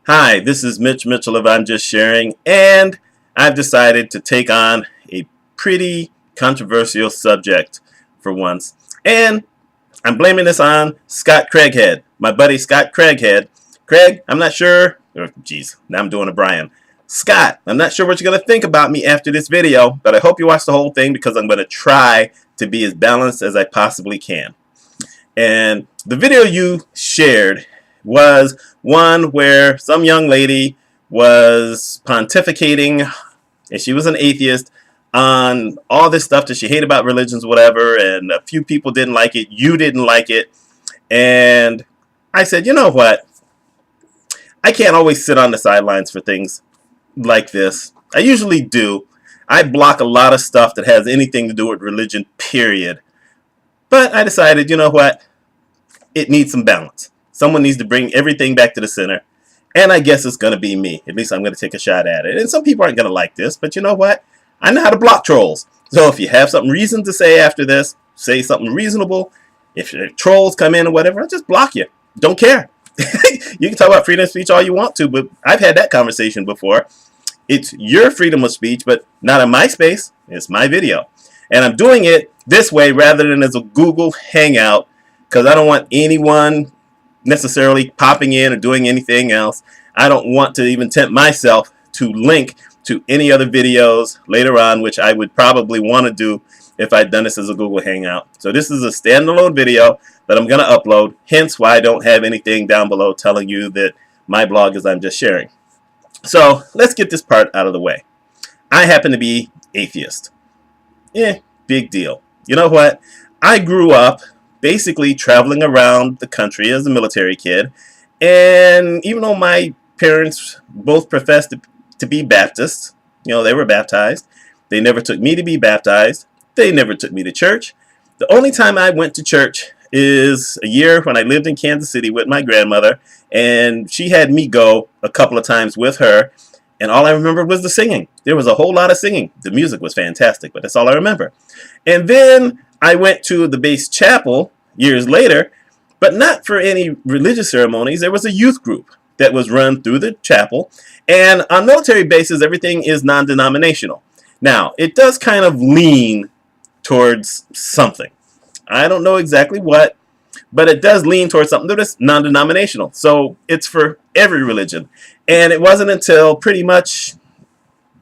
Hi, this is Mitch Mitchell of I'm Just Sharing, and I've decided to take on a pretty controversial subject for once. And I'm blaming this on Scott Craighead, my buddy Scott Craighead. Craig, I'm not sure, geez, now I'm doing a Brian. Scott, I'm not sure what you're going to think about me after this video, but I hope you watch the whole thing because I'm going to try to be as balanced as I possibly can. And the video you shared was one where some young lady was pontificating, and she was an atheist, on all this stuff that she hated about religions, whatever, and a few people didn't like it. You didn't like it. And I said, you know what? I can't always sit on the sidelines for things like this. I usually do. I block a lot of stuff that has anything to do with religion, period. But I decided, you know what? It needs some balance. Someone needs to bring everything back to the center. And I guess it's going to be me. At least I'm going to take a shot at it. And some people aren't going to like this. But you know what? I know how to block trolls. So if you have something reason to say after this, say something reasonable. If trolls come in or whatever, I'll just block you. Don't care. You can talk about freedom of speech all you want to. But I've had that conversation before. It's your freedom of speech, but not in my space. It's my video. And I'm doing it this way rather than as a Google Hangout, because I don't want anyone necessarily popping in or doing anything else. I don't want to even tempt myself to link to any other videos later on, which I would probably want to do if I'd done this as a Google Hangout. So this is a standalone video that I'm going to upload, hence why I don't have anything down below telling you that my blog is I'm Just Sharing. So let's get this part out of the way. I happen to be atheist. Big deal. You know what? I grew up basically traveling around the country as a military kid, and even though my parents both professed to be Baptists, you know, they were baptized, they never took me to be baptized, they never took me to church. The only time I went to church is a year when I lived in Kansas City with my grandmother, and she had me go a couple of times with her, and all I remember was the singing. There was a whole lot of singing. The music was fantastic, but that's all I remember. And then I went to the base chapel years later, but not for any religious ceremonies. There was a youth group that was run through the chapel, and on military bases, everything is non-denominational. Now, it does kind of lean towards something. I don't know exactly what, but it does lean towards something that is non-denominational. So it's for every religion. And it wasn't until pretty much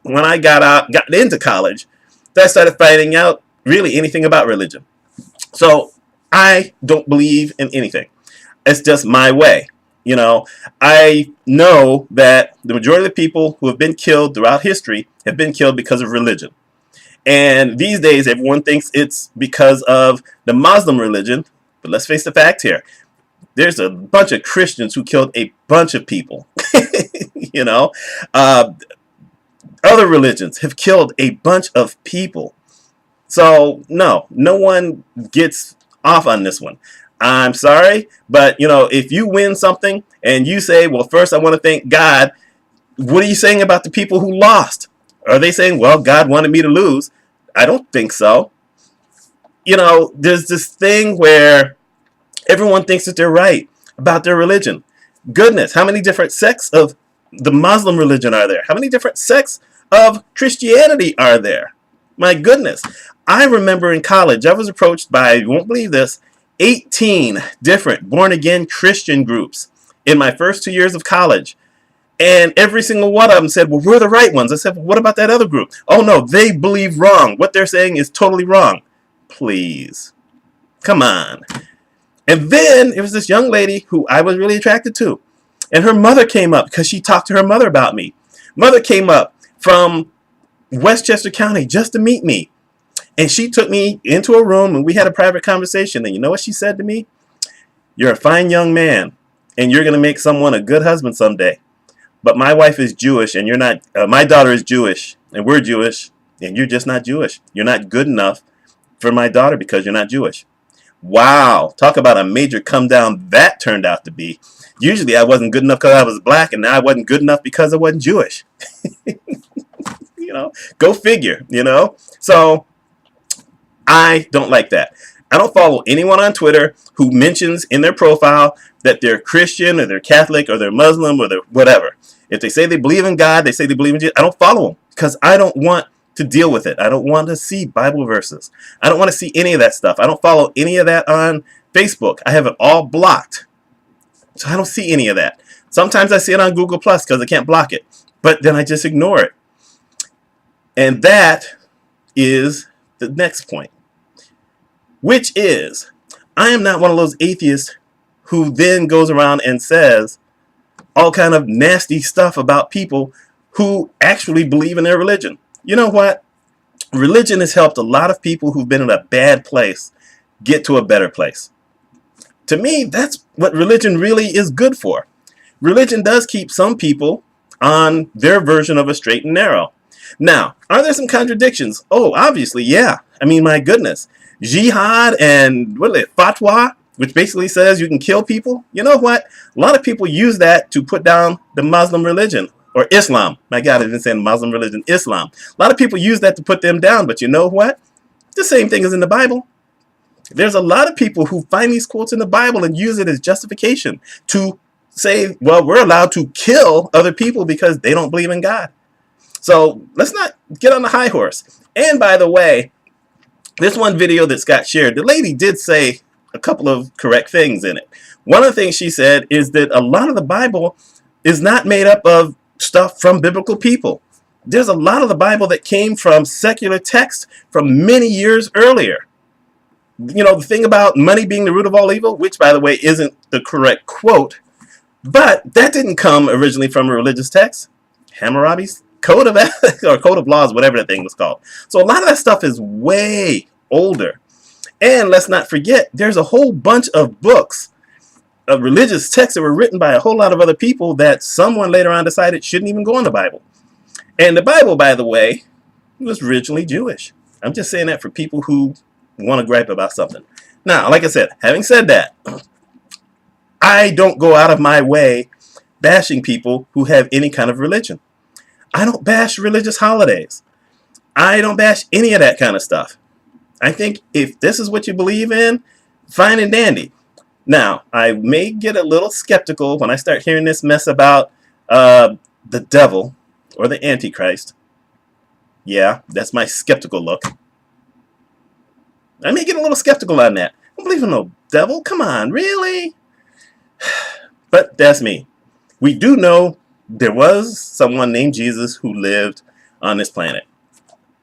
when I got into college that I started finding out really anything about religion. So I don't believe in anything. It's just my way. You know, I know that the majority of the people who have been killed throughout history have been killed because of religion. And these days, everyone thinks it's because of the Muslim religion. But let's face the fact here. There's a bunch of Christians who killed a bunch of people. You know, other religions have killed a bunch of people. So, no one gets off on this one. I'm sorry, but, you know, if you win something and you say, well, first I want to thank God, what are you saying about the people who lost? Are they saying, well, God wanted me to lose? I don't think so. You know, there's this thing where everyone thinks that they're right about their religion. Goodness, how many different sects of the Muslim religion are there? How many different sects of Christianity are there? My goodness. I remember in college, I was approached by, you won't believe this, 18 different born-again Christian groups in my first 2 years of college. And every single one of them said, well, we're the right ones. I said, well, what about that other group? Oh, no, they believe wrong. What they're saying is totally wrong. Please. Come on. And then it was this young lady who I was really attracted to. And her mother came up because she talked to her mother about me. Mother came up from Westchester County just to meet me. And she took me into a room and we had a private conversation. And you know what she said to me? You're a fine young man and you're going to make someone a good husband someday. But my wife is Jewish and you're not, my daughter is Jewish and we're Jewish and you're just not Jewish. You're not good enough for my daughter because you're not Jewish. Wow. Talk about a major come down that turned out to be. Usually I wasn't good enough because I was black and now I wasn't good enough because I wasn't Jewish. You know, go figure, you know. So I don't like that. I don't follow anyone on Twitter who mentions in their profile that they're Christian or they're Catholic or they're Muslim or they're whatever. If they say they believe in God, they say they believe in Jesus, I don't follow them because I don't want to deal with it. I don't want to see Bible verses. I don't want to see any of that stuff. I don't follow any of that on Facebook. I have it all blocked. So I don't see any of that. Sometimes I see it on Google Plus because I can't block it. But then I just ignore it. And that is the next point, which is I am not one of those atheists who then goes around and says all kind of nasty stuff about people who actually believe in their religion. You know what? Religion has helped a lot of people who've been in a bad place get to a better place. To me, that's what religion really is good for. Religion does keep some people on their version of a straight and narrow. Now, are there some contradictions? Oh, obviously, yeah. I mean, my goodness. Jihad and fatwa, which basically says you can kill people. You know what? A lot of people use that to put down the Muslim religion or Islam. My God, I didn't say Muslim religion, Islam. A lot of people use that to put them down. But you know what? The same thing is in the Bible. There's a lot of people who find these quotes in the Bible and use it as justification to say, well, we're allowed to kill other people because they don't believe in God. So let's not get on the high horse. And by the way, this one video that Scott shared, the lady did say a couple of correct things in it. One of the things she said is that a lot of the Bible is not made up of stuff from biblical people. There's a lot of the Bible that came from secular texts from many years earlier. You know, the thing about money being the root of all evil, which, by the way, isn't the correct quote, but that didn't come originally from a religious text. Hammurabi's Code of Ethics or Code of Laws, whatever that thing was called. So a lot of that stuff is way older. And let's not forget, there's a whole bunch of books of religious texts that were written by a whole lot of other people that someone later on decided shouldn't even go in the Bible. And the Bible, by the way, was originally Jewish. I'm just saying that for people who want to gripe about something. Now, like I said, having said that, I don't go out of my way bashing people who have any kind of religion. I don't bash religious holidays. I don't bash any of that kind of stuff. I think if this is what you believe in, fine and dandy. Now, I may get a little skeptical when I start hearing this mess about the devil or the Antichrist. Yeah, that's my skeptical look. I may get a little skeptical on that. I don't believe in no devil. Come on, really? But that's me. We do know there was someone named Jesus who lived on this planet.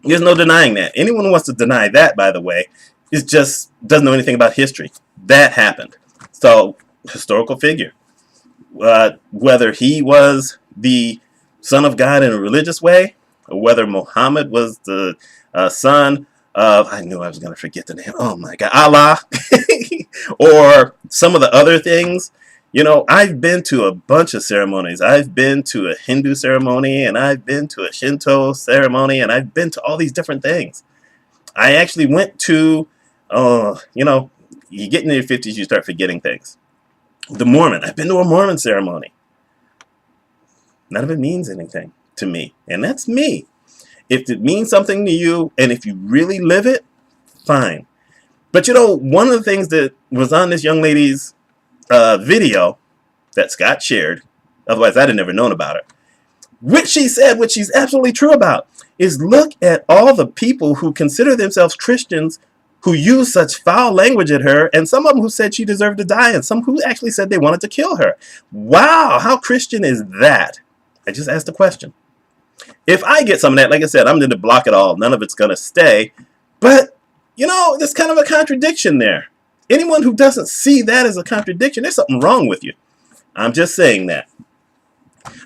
There's no denying that. Anyone who wants to deny that, by the way, is just doesn't know anything about history. That happened. So, historical figure. Whether he was the son of God in a religious way, or whether Muhammad was the son of, I knew I was going to forget the name, oh my God, Allah, or some of the other things. You know, I've been to a bunch of ceremonies. I've been to a Hindu ceremony, and I've been to a Shinto ceremony, and I've been to all these different things. I actually went to, you know, you get into your 50s, you start forgetting things. The Mormon. I've been to a Mormon ceremony. None of it means anything to me, and that's me. If it means something to you, and if you really live it, fine. But you know, one of the things that was on this young lady's video that Scott shared, otherwise I'd have never known about it, which she said, which she's absolutely true about, is look at all the people who consider themselves Christians who use such foul language at her, and some of them who said she deserved to die, and some who actually said they wanted to kill her. Wow, how Christian is that? I just asked the question. If I get some of that, like I said, I'm going to block it all. None of it's going to stay. But, you know, there's kind of a contradiction there. Anyone who doesn't see that as a contradiction, there's something wrong with you. I'm just saying that.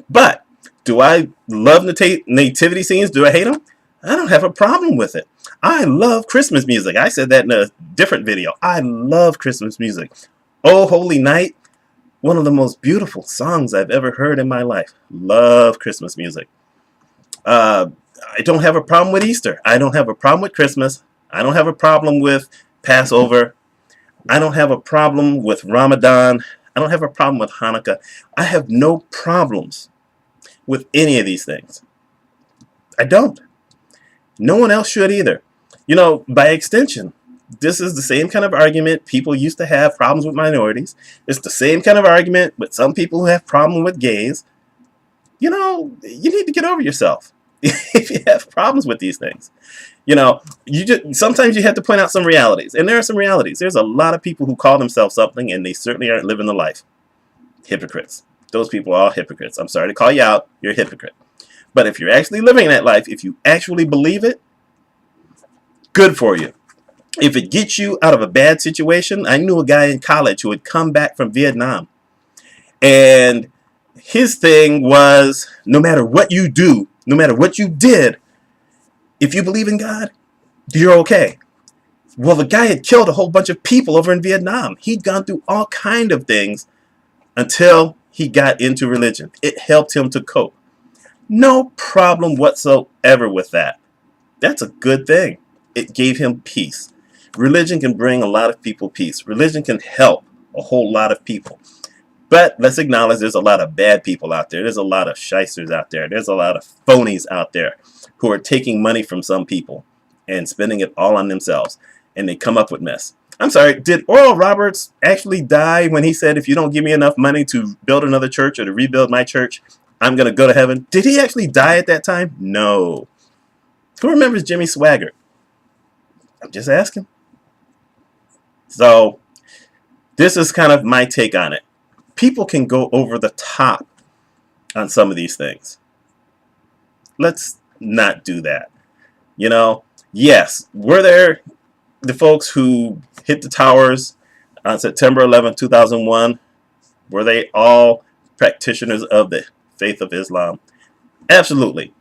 But do I love nativity scenes? Do I hate them? I don't have a problem with it. I love Christmas music. I said that in a different video. I love Christmas music. Oh, Holy Night, one of the most beautiful songs I've ever heard in my life. Love Christmas music. I don't have a problem with Easter. I don't have a problem with Christmas. I don't have a problem with Passover. I don't have a problem with Ramadan. I don't have a problem with Hanukkah. I have no problems with any of these things. I don't. No one else should either. You know, by extension, This is the same kind of argument people used to have problems with minorities. It's the same kind of argument with some people who have problem with gays. You know, you need to get over yourself if you have problems with these things. You know, sometimes you have to point out some realities, and there are some realities. There's a lot of people who call themselves something, and they certainly aren't living the life. Hypocrites. Those people are all hypocrites. I'm sorry to call you out. You're a hypocrite. But if you're actually living that life, if you actually believe it, good for you. If it gets you out of a bad situation, I knew a guy in college who had come back from Vietnam, and his thing was, no matter what you do, no matter what you did, if you believe in God, you're okay. Well, the guy had killed a whole bunch of people over in Vietnam. He'd gone through all kind of things until he got into religion. It helped him to cope. No problem whatsoever with that. That's a good thing. It gave him peace. Religion can bring a lot of people peace. Religion can help a whole lot of people. But let's acknowledge there's a lot of bad people out there. There's a lot of shysters out there. There's a lot of phonies out there who are taking money from some people and spending it all on themselves. And they come up with mess. I'm sorry, did Oral Roberts actually die when he said, if you don't give me enough money to build another church or to rebuild my church, I'm going to go to heaven? Did he actually die at that time? No. Who remembers Jimmy Swaggart? I'm just asking. So this is kind of my take on it. People can go over the top on some of these things. Let's not do that. You know, yes, were there the folks who hit the towers on September 11, 2001? Were they all practitioners of the faith of Islam? Absolutely.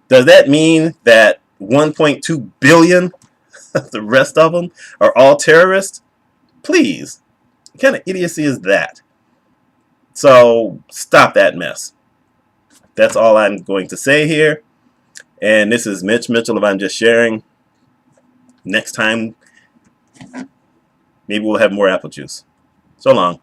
Does that mean that 1.2 billion, the rest of them, are all terrorists? Please. What kind of idiocy is that? So stop that mess. That's all I'm going to say here. And this is Mitch Mitchell of I'm Just Sharing. Next time, maybe we'll have more apple juice. So long.